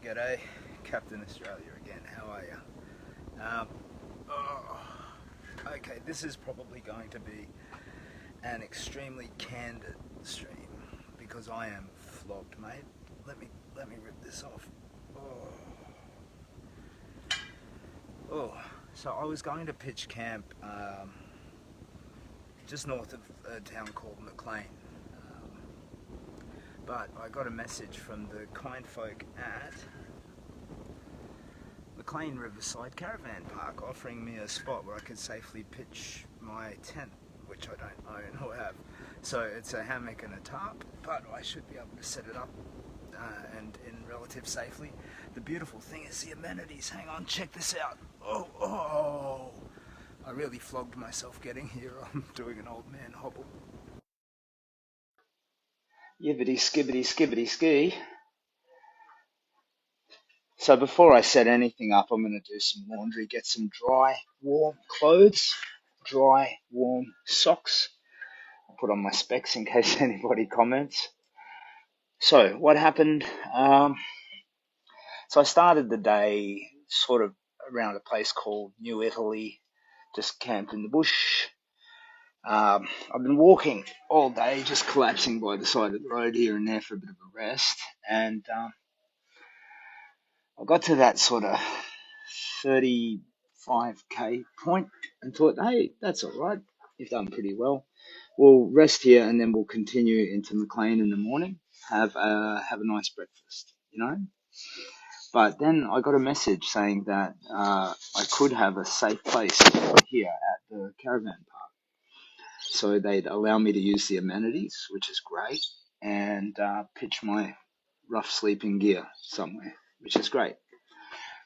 G'day, Captain Australia again. How are you? Um, oh, okay, this is probably going to be an extremely candid stream because I am flogged, mate. Let me rip this off. Oh, oh. So I was going to pitch camp just north of a town called McLean, but I got a message from the kind folk at McLean Riverside Caravan Park offering me a spot where I could safely pitch my tent, which I don't own or have. So it's a hammock and a tarp, but I should be able to set it up and in relative safely. The beautiful thing is the amenities. Hang on, check this out. Oh, I really flogged myself getting here. I'm doing an old man hobble. Yibbity skibbity skibbity ski. So before I set anything up, I'm going to do some laundry, get some dry, warm clothes, dry, warm socks. I'll put on my specs in case anybody comments. So what happened? So I started the day sort of around a place called New Italy, just camped in the bush. I've been walking all day, just collapsing by the side of the road here and there for a bit of a rest. And I got to that sort of 35k point and thought, hey, that's all right. You've done pretty well. We'll rest here and then we'll continue into McLean in the morning. Have a nice breakfast, you know. But then I got a message saying that I could have a safe place here at the caravan park. So they'd allow me to use the amenities, which is great, and pitch my rough sleeping gear somewhere, which is great.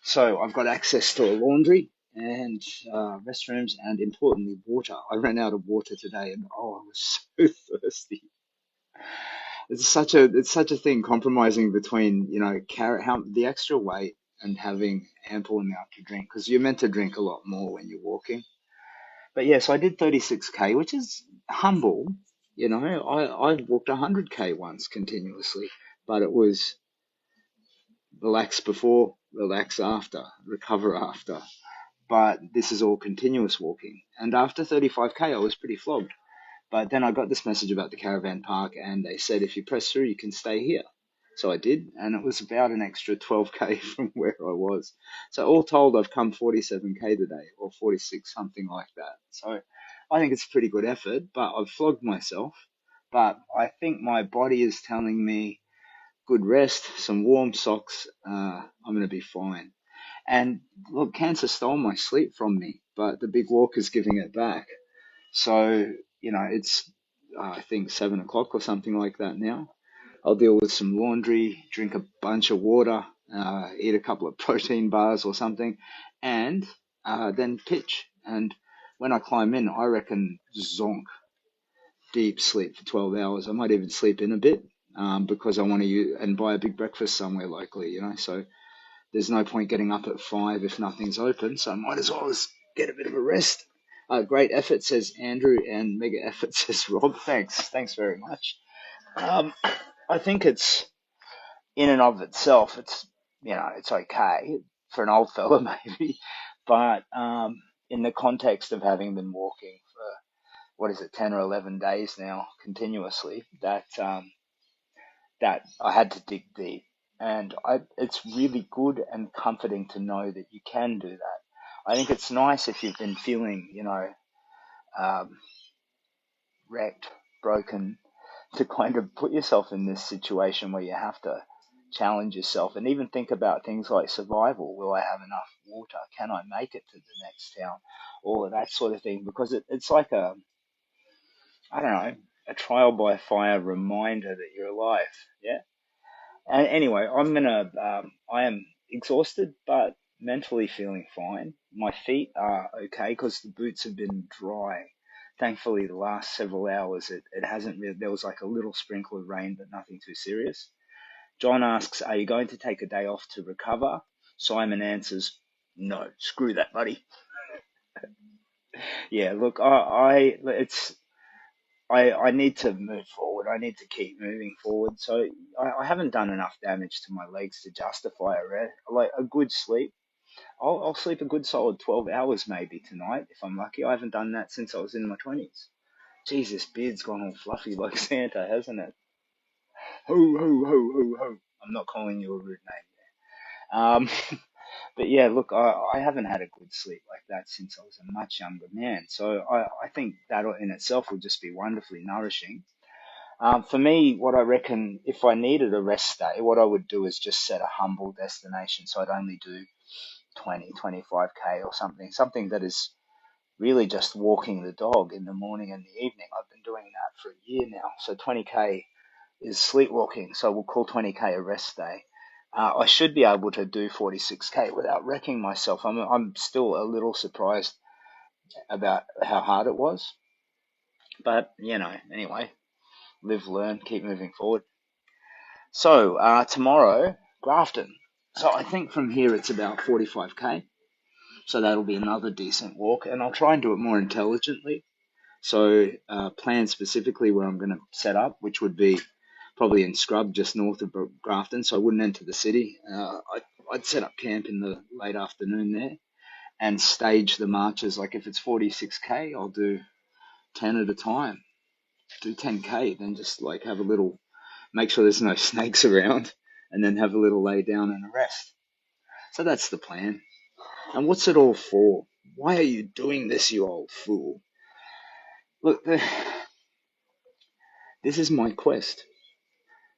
So I've got access to a laundry and restrooms and importantly water. I ran out of water today and I was so thirsty. It's such a thing compromising between how the extra weight and having ample amount to drink because you're meant to drink a lot more when you're walking. But yeah, so I did 36k, which is humble. I walked 100k once continuously, but it was relax before, relax after, recover after. But this is all continuous walking. And after 35k, I was pretty flogged. But then I got this message about the caravan park, and they said if you press through, you can stay here. So I did, and it was about an extra 12k from where I was. So all told, I've come 47k today, or 46, something like that. So I think it's a pretty good effort, but I've flogged myself. But I think my body is telling me good rest, some warm socks, I'm going to be fine. And look, cancer stole my sleep from me, but the big walk is giving it back. So, it's, I think 7 o'clock or something like that now. I'll deal with some laundry, drink a bunch of water, eat a couple of protein bars or something, and then pitch. And when I climb in, I reckon zonk, deep sleep for 12 hours. I might even sleep in a bit because I want to use and buy a big breakfast somewhere locally. So there's no point getting up at 5 if nothing's open, so I might as well just get a bit of a rest. Great effort, says Andrew, and mega effort, says Rob. Thanks very much. I think it's in and of itself, it's okay for an old fella maybe, but in the context of having been walking for what is it, 10 or 11 days now continuously, that I had to dig deep. And it's really good and comforting to know that you can do that. I think it's nice if you've been feeling, um, wrecked, broken, to kind of put yourself in this situation where you have to challenge yourself and even think about things like survival. Will I have enough water? Can I make it to the next town? All of that sort of thing. Because it's like I don't know, a trial by fire reminder that you're alive. Yeah. And anyway, I am exhausted, but mentally feeling fine. My feet are okay because the boots have been dry. Thankfully, the last several hours, it hasn't really, there was like a little sprinkle of rain, but nothing too serious. John asks, are you going to take a day off to recover? Simon answers, no, screw that, buddy. Yeah, look, it's I need to move forward. I need to keep moving forward. So I haven't done enough damage to my legs to justify a rest. Like a good sleep. I'll sleep a good solid 12 hours maybe tonight if I'm lucky. I haven't done that since I was in my 20s. Jesus, beard's gone all fluffy like Santa, hasn't it? Ho, ho, ho, ho, ho. I'm not calling you a rude name. But yeah, look, I haven't had a good sleep like that since I was a much younger man. So I think that in itself would just be wonderfully nourishing. For me, what I reckon, if I needed a rest day, what I would do is just set a humble destination. So I'd only do 20, 25K or something that is really just walking the dog in the morning and the evening. I've been doing that for a year now. So 20K is sleepwalking. So we'll call 20K a rest day. I should be able to do 46K without wrecking myself. I'm still a little surprised about how hard it was. But, anyway, live, learn, keep moving forward. So, tomorrow, Grafton. So I think from here it's about 45K. So that'll be another decent walk. And I'll try and do it more intelligently. So, plan specifically where I'm going to set up, which would be probably in Scrub, just north of Grafton. So I wouldn't enter the city. I'd set up camp in the late afternoon there and stage the marches. Like if it's 46K, I'll do 10 at a time. Do 10K, then just like have a little, make sure there's no snakes around, and then have a little lay down and a rest. So that's the plan. And what's it all for? Why are you doing this, you old fool? Look, this is my quest.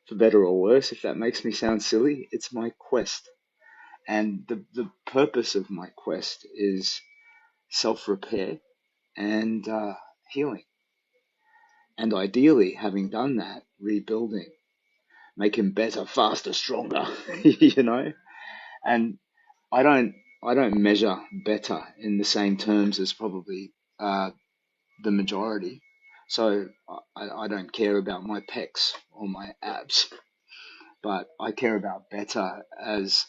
For better or worse, if that makes me sound silly, it's my quest. And the purpose of my quest is self-repair and healing. And ideally, having done that, rebuilding, making better, faster, stronger, you know? And I don't I don't measure better in the same terms as probably the majority. So I don't care about my pecs or my abs, but I care about better as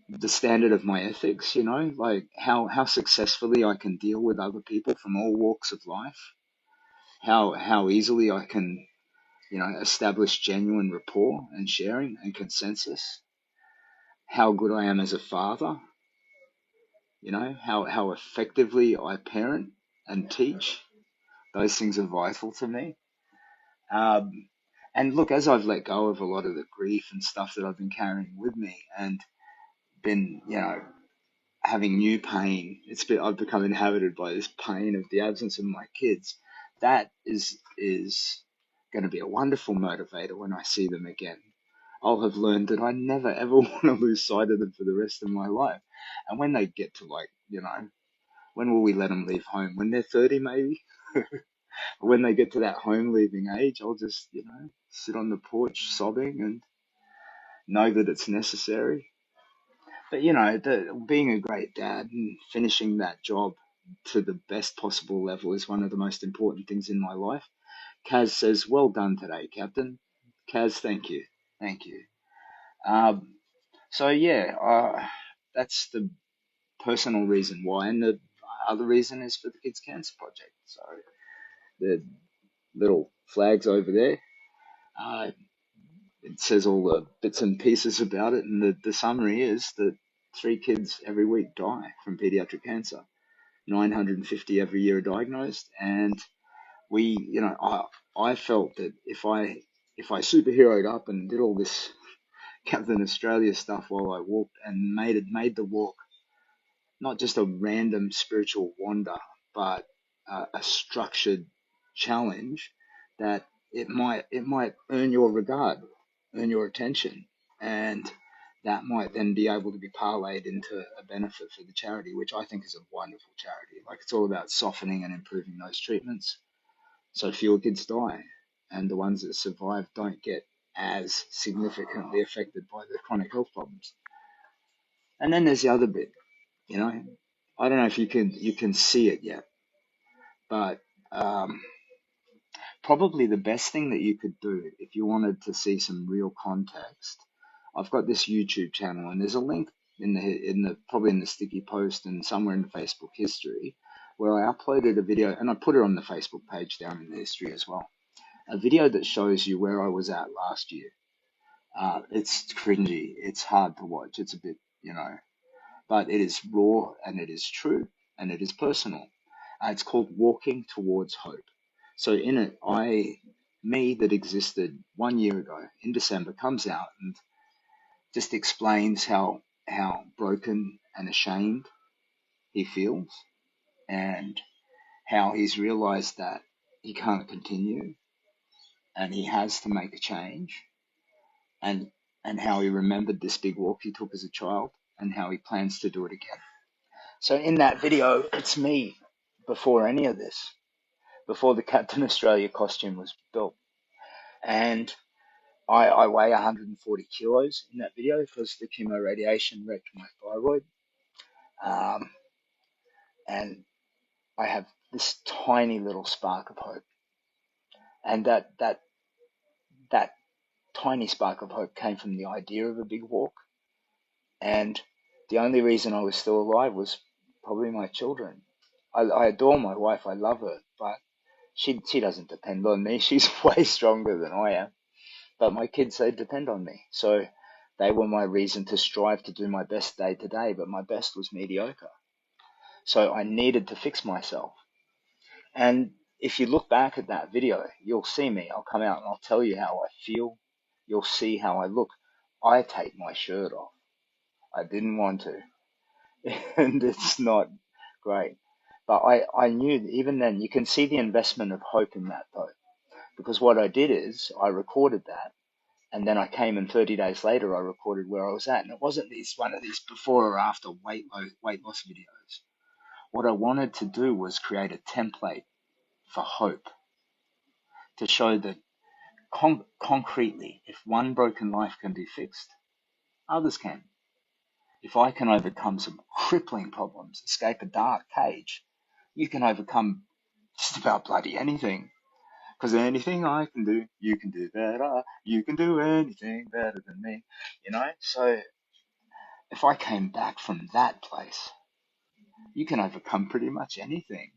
the standard of my ethics, like how successfully I can deal with other people from all walks of life, how easily I can, establish genuine rapport and sharing and consensus, how good I am as a father, how effectively I parent and teach. Those things are vital to me. Um, and look, as I've let go of a lot of the grief and stuff that I've been carrying with me and been, having new pain. I've become inhabited by this pain of the absence of my kids. That is going to be a wonderful motivator when I see them again. I'll have learned that I never ever want to lose sight of them for the rest of my life. And when they get to when will we let them leave home? When they're 30 maybe? When they get to that home leaving age, I'll just, sit on the porch sobbing and know that it's necessary. But being a great dad and finishing that job to the best possible level is one of the most important things in my life. Kaz says, "Well done today, Captain." Kaz, thank you. Um, so yeah, that's the personal reason why, and the other reason is for the Kids Cancer Project. So the little flags over there. Uh, it says all the bits and pieces about it, and the summary is that 3 kids every week die from pediatric cancer. 950 every year are diagnosed, and I felt that if I superheroed up and did all this Captain Australia stuff while I walked and made the walk not just a random spiritual wander, but a structured challenge, that it might earn your regard, earn your attention, and that might then be able to be parlayed into a benefit for the charity, which I think is a wonderful charity. Like it's all about softening and improving those treatments, so fewer kids die, and the ones that survive don't get as significantly affected by the chronic health problems. And then there's the other bit, you know, I don't know if you can see it yet, but um, probably the best thing that you could do if you wanted to see some real context. I've got this YouTube channel, and there's a link in the probably in the sticky post and somewhere in the Facebook history where I uploaded a video and I put it on the Facebook page down in the history as well. A video that shows you where I was at last year. It's cringy. It's hard to watch. It's a bit, but it is raw and it is true and it is personal. It's called Walking Towards Hope. So in it, me that existed 1 year ago in December comes out and just explains how broken and ashamed he feels and how he's realized that he can't continue and he has to make a change and and how he remembered this big walk he took as a child and how he plans to do it again. So in that video, it's me before any of this, before the Captain Australia costume was built. And I weigh 140 kilos in that video because the chemoradiation wrecked my thyroid. Um, and I have this tiny little spark of hope. And that tiny spark of hope came from the idea of a big walk. And the only reason I was still alive was probably my children. I adore my wife. I love her, but she doesn't depend on me. She's way stronger than I am. But my kids, they depend on me. So they were my reason to strive to do my best day to day, but my best was mediocre. So I needed to fix myself. And if you look back at that video, you'll see me. I'll come out and I'll tell you how I feel. You'll see how I look. I take my shirt off. I didn't want to. And it's not great. But I knew that even then, you can see the investment of hope in that though. Because what I did is I recorded that. And then I came and 30 days later, I recorded where I was at. And it wasn't one of these before or after weight loss videos. What I wanted to do was create a template for hope to show that concretely, if one broken life can be fixed, others can. If I can overcome some crippling problems, escape a dark cage, you can overcome just about bloody anything. Because anything I can do, you can do better. You can do anything better than me. So if I came back from that place, you can overcome pretty much anything.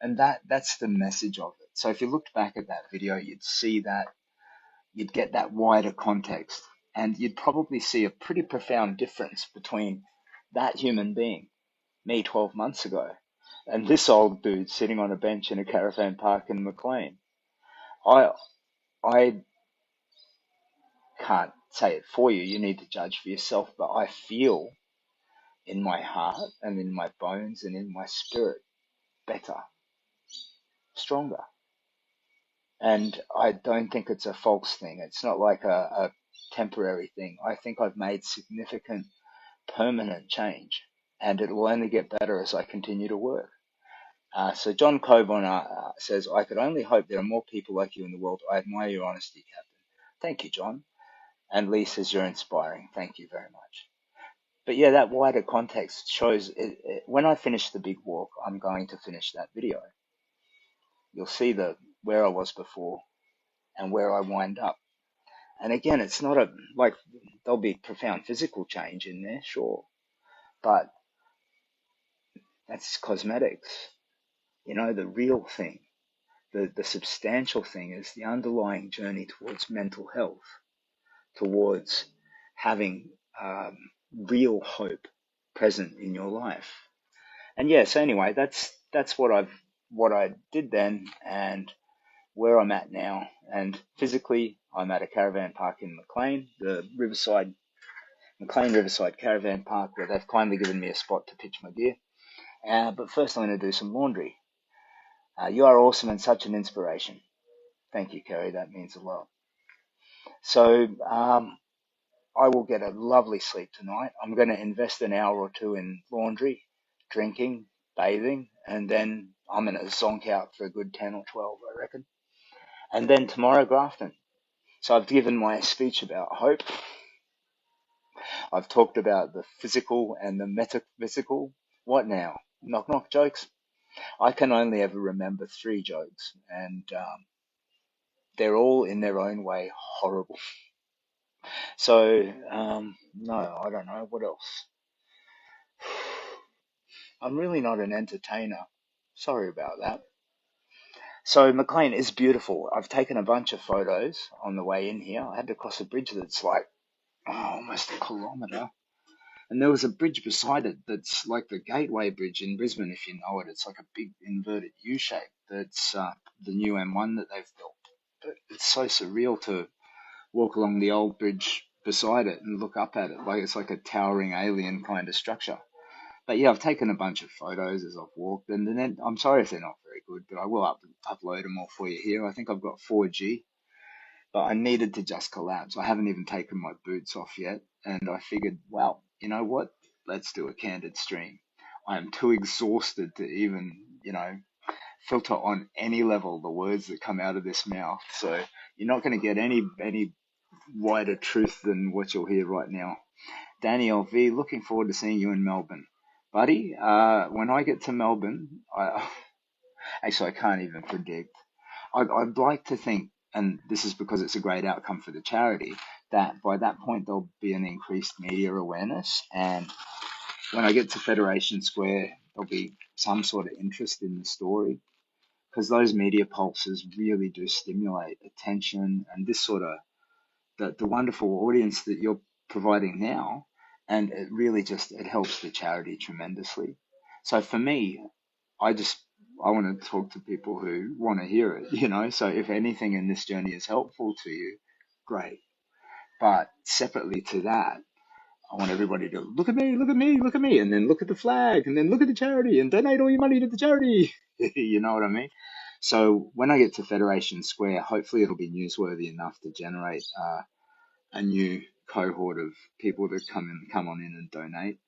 And that's the message of it. So if you looked back at that video, you'd see that, you'd get that wider context, and you'd probably see a pretty profound difference between that human being, me 12 months ago, and this old dude sitting on a bench in a caravan park in McLean. I I can't say it for you. You need to judge for yourself, but I feel in my heart and in my bones and in my spirit better, stronger. And I don't think it's a false thing. It's not like a temporary thing. I think I've made significant permanent change, and it will only get better as I continue to work. So John Coburn says, I could only hope there are more people like you in the world. I admire your honesty, Captain. Thank you, John. And Lee says, you're inspiring. Thank you very much. But yeah, that wider context shows when I finish the big walk, I'm going to finish that video. You'll see where I was before and where I wind up. And again, it's not like there'll be profound physical change in there, sure, but that's cosmetics. The real thing, the substantial thing is the underlying journey towards mental health, towards having real hope present in your life. And yeah, so anyway, that's what I did then and where I'm at now. And physically, I'm at a caravan park in McLean, the McLean Riverside Caravan Park, where they've kindly given me a spot to pitch my gear. But first, I'm going to do some laundry. You are awesome and such an inspiration. Thank you, Kerry. That means a lot. So I will get a lovely sleep tonight. I'm going to invest an hour or two in laundry, drinking, bathing, and then I'm going to zonk out for a good 10 or 12, I reckon. And then tomorrow, Grafton. So I've given my speech about hope. I've talked about the physical and the metaphysical. What now? Knock knock jokes? I can only ever remember 3 jokes, and they're all in their own way horrible. So, no, I don't know. What else? I'm really not an entertainer. Sorry about that. So McLean is beautiful. I've taken a bunch of photos on the way in here. I had to cross a bridge that's like almost a kilometre. And there was a bridge beside it that's like the Gateway Bridge in Brisbane, if you know it. It's like a big inverted U shape. That's the new M1 that they've built. But it's so surreal to walk along the old bridge beside it and look up at it. Like it's like a towering alien kind of structure. But yeah, I've taken a bunch of photos as I've walked, and then I'm sorry if they're not very good, but I will upload them all for you here. I think I've got 4G, but I needed to just collapse. I haven't even taken my boots off yet, and I figured, well, you know what? Let's do a candid stream. I am too exhausted to even, filter on any level the words that come out of this mouth. So you're not going to get any wider truth than what you'll hear right now. Daniel V, looking forward to seeing you in Melbourne. Buddy, when I get to Melbourne, I can't even predict. I'd like to think, and this is because it's a great outcome for the charity, that by that point there'll be an increased media awareness. And when I get to Federation Square, there'll be some sort of interest in the story because those media pulses really do stimulate attention and this sort of the wonderful audience that you're providing now, and it really just it helps the charity tremendously. So for me, I just I want to talk to people who want to hear it. So if anything in this journey is helpful to you, great. But separately to that, I want everybody to look at me, look at me, look at me, and then look at the flag, and then look at the charity, and donate all your money to the charity. You know what I mean? So when I get to Federation Square, hopefully it'll be newsworthy enough to generate a new cohort of people to come on in and donate.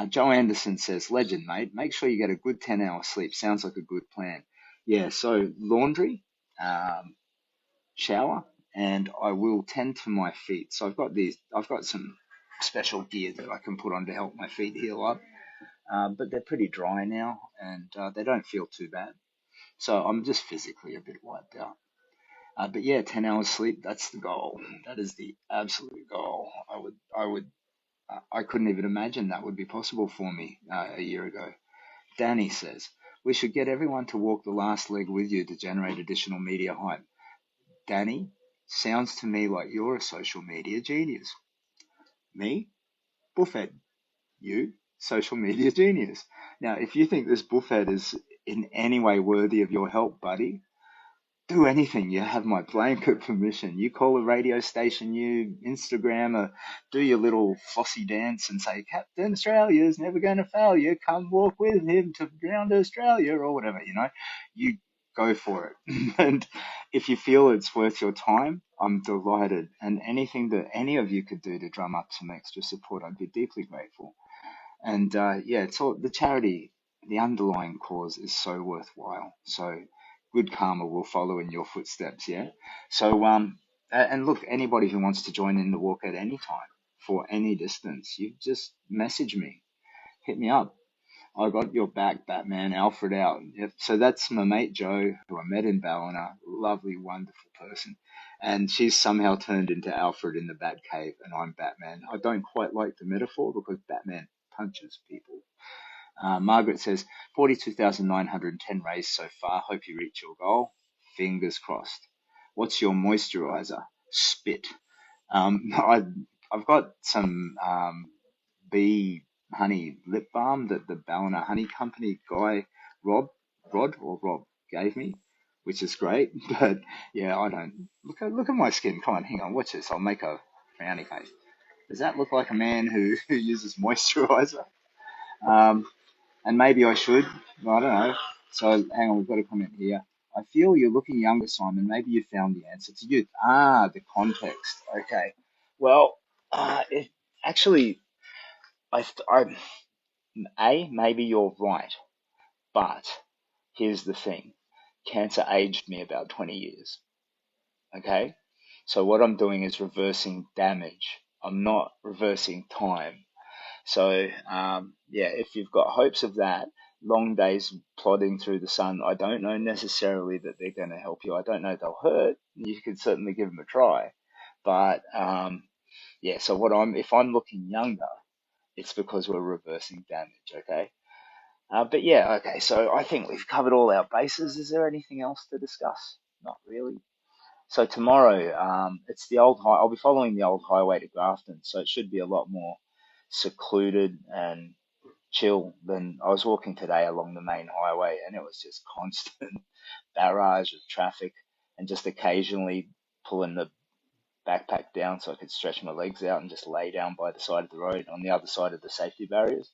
Joe Anderson says, legend, mate. Make sure you get a good 10-hour sleep. Sounds like a good plan. Yeah, so laundry, um, shower, and I will tend to my feet. So I've got some special gear that I can put on to help my feet heal up. But they're pretty dry now, and they don't feel too bad. So I'm just physically a bit wiped out. But yeah, 10 hours sleep, that's the goal. That is the absolute goal. I couldn't even imagine that would be possible for me a year ago. Danny says, we should get everyone to walk the last leg with you to generate additional media hype. Danny, sounds to me like you're a social media genius. Me? Buffhead. You? Social media genius. Now, if you think this buffhead is in any way worthy of your help, buddy, do anything. You have my blanket permission. You call a radio station, you Instagram, or do your little flossy dance and say, Captain Australia's never going to fail you. Come walk with him to ground Australia or whatever. You go for it. And if you feel it's worth your time, I'm delighted. And anything that any of you could do to drum up some extra support, I'd be deeply grateful. And yeah, it's all the charity, the underlying cause is so worthwhile. So good karma will follow in your footsteps. Yeah. So and look, anybody who wants to join in the walk at any time for any distance, you just message me, hit me up. I got your back, Batman. Alfred out. Yep. So that's my mate Jo, who I met in Ballina. Lovely, wonderful person. And she's somehow turned into Alfred in the Batcave, and I'm Batman. I don't quite like the metaphor because Batman punches people. Margaret says, 42,910 raised so far. Hope you reach your goal. Fingers crossed. What's your moisturizer? Spit. I've got some bee honey lip balm that the Ballina Honey Company guy Rob gave me, which is great. But yeah, I don't look at my skin. Come on, hang on, watch this. I'll make a frowny face. Does that look like a man who uses moisturizer? Um, and maybe I should. I don't know. So hang on, we've got a comment here. I feel you're looking younger, Simon. Maybe you found the answer to youth. The context. Okay. Well, it actually, maybe you're right, but here's the thing. Cancer aged me about 20 years. Okay? So what I'm doing is reversing damage. I'm not reversing time. So, yeah, if you've got hopes of that, long days plodding through the sun, I don't know necessarily that they're going to help you. I don't know they'll hurt. You could certainly give them a try. But, yeah, so if I'm looking younger, it's because we're reversing damage, okay? But yeah, okay, so I think we've covered all our bases. Is there anything else to discuss? Not really. So tomorrow, it's the old high. I'll be following the old highway to Grafton, so it should be a lot more secluded and chill than I was walking today along the main highway, and it was just constant barrage of traffic, and just occasionally pulling the backpack down so I could stretch my legs out and just lay down by the side of the road on the other side of the safety barriers.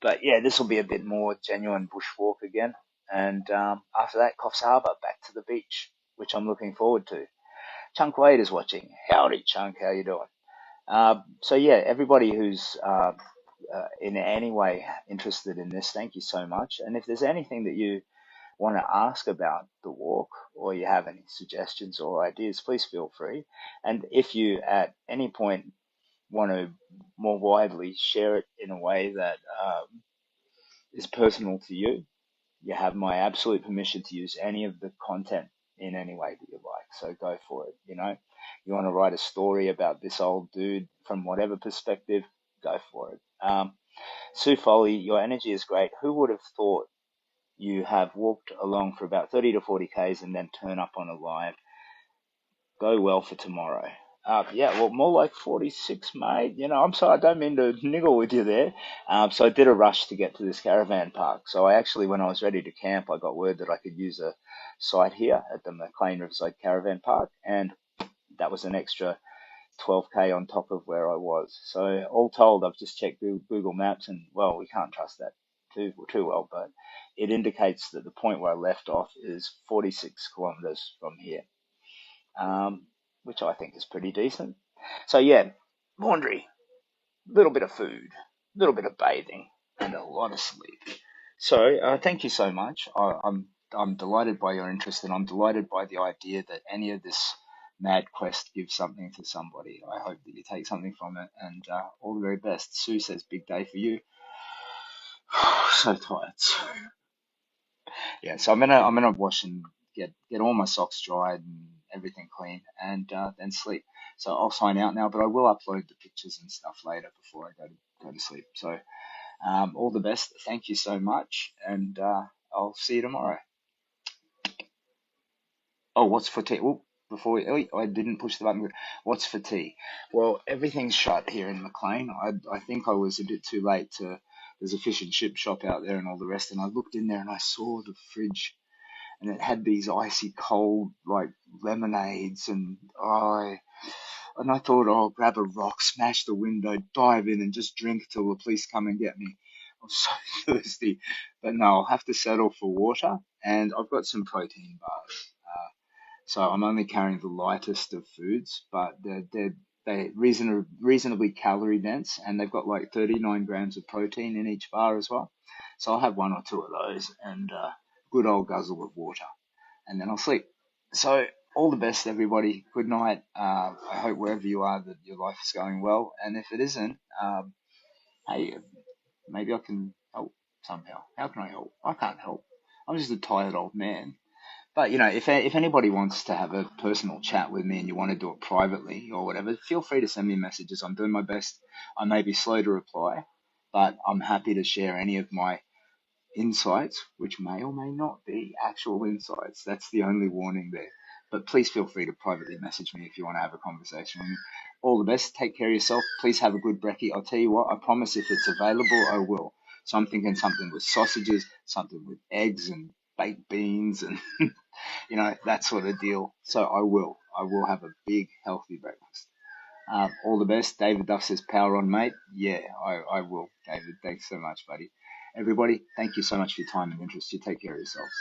But yeah, this will be a bit more genuine bushwalk again. And after that, Coffs Harbour, back to the beach, which I'm looking forward to. Chunk Wade is watching. Howdy, Chunk. How you doing? So yeah, everybody who's in any way interested in this, thank you so much. And if there's anything that you want to ask about the walk, or you have any suggestions or ideas, please feel free. And if you at any point want to more widely share it in a way that is personal to you, you have my absolute permission to use any of the content in any way that you like. So go for it. You want to write a story about this old dude from whatever perspective, go for it. Sue Foley, your energy is great. Who would have thought you have walked along for about 30 to 40 Ks and then turn up on a live? Go well for tomorrow. Yeah, well, more like 46, mate. I'm sorry, I don't mean to niggle with you there. So I did a rush to get to this caravan park. So I actually, when I was ready to camp, I got word that I could use a site here at the McLean Riverside Caravan Park, and that was an extra 12K on top of where I was. So all told, I've just checked Google Maps, and well, we can't trust that too well, but it indicates that the point where I left off is 46 kilometers from here, which I think is pretty decent. So yeah, laundry, a little bit of food, a little bit of bathing, and a lot of sleep. So thank you so much. I'm delighted by your interest, and I'm delighted by the idea that any of this mad quest gives something to somebody. I hope that you take something from it, and all the very best. Sue says, "Big day for you." So tired. Yeah, so I'm gonna wash and get all my socks dried and everything clean, and then sleep. So I'll sign out now, but I will upload the pictures and stuff later before I go to sleep. So all the best. Thank you so much, and I'll see you tomorrow. Oh, what's for tea? Oh, I didn't push the button. What's for tea? Well, everything's shut here in McLean. I think I was a bit too late to. There's a fish and chip shop out there and all the rest, and I looked in there and I saw the fridge, and it had these icy cold like lemonades, and I thought, oh, I'll grab a rock, smash the window, dive in, and just drink till the police come and get me. I'm so thirsty, but no, I'll have to settle for water, and I've got some protein bars. So I'm only carrying the lightest of foods, but they're reasonably calorie dense, and they've got like 39 grams of protein in each bar as well. So I'll have one or two of those, and good old guzzle of water, and then I'll sleep. So all the best, everybody. Good night. I hope wherever you are that your life is going well, and if it isn't, hey, maybe I can help somehow. How can I help? I can't help. I'm just a tired old man. But if anybody wants to have a personal chat with me and you want to do it privately or whatever, feel free to send me messages. I'm doing my best. I may be slow to reply, but I'm happy to share any of my insights, which may or may not be actual insights. That's the only warning there. But please feel free to privately message me if you want to have a conversation with me. All the best. Take care of yourself. Please have a good brekkie. I'll tell you what, I promise if it's available, I will. So I'm thinking something with sausages, something with eggs and baked beans and that sort of deal. So I will. I will have a big, healthy breakfast. All the best. David Duff says, power on, mate. Yeah, I will, David. Thanks so much, buddy. Everybody, thank you so much for your time and interest. You take care of yourselves.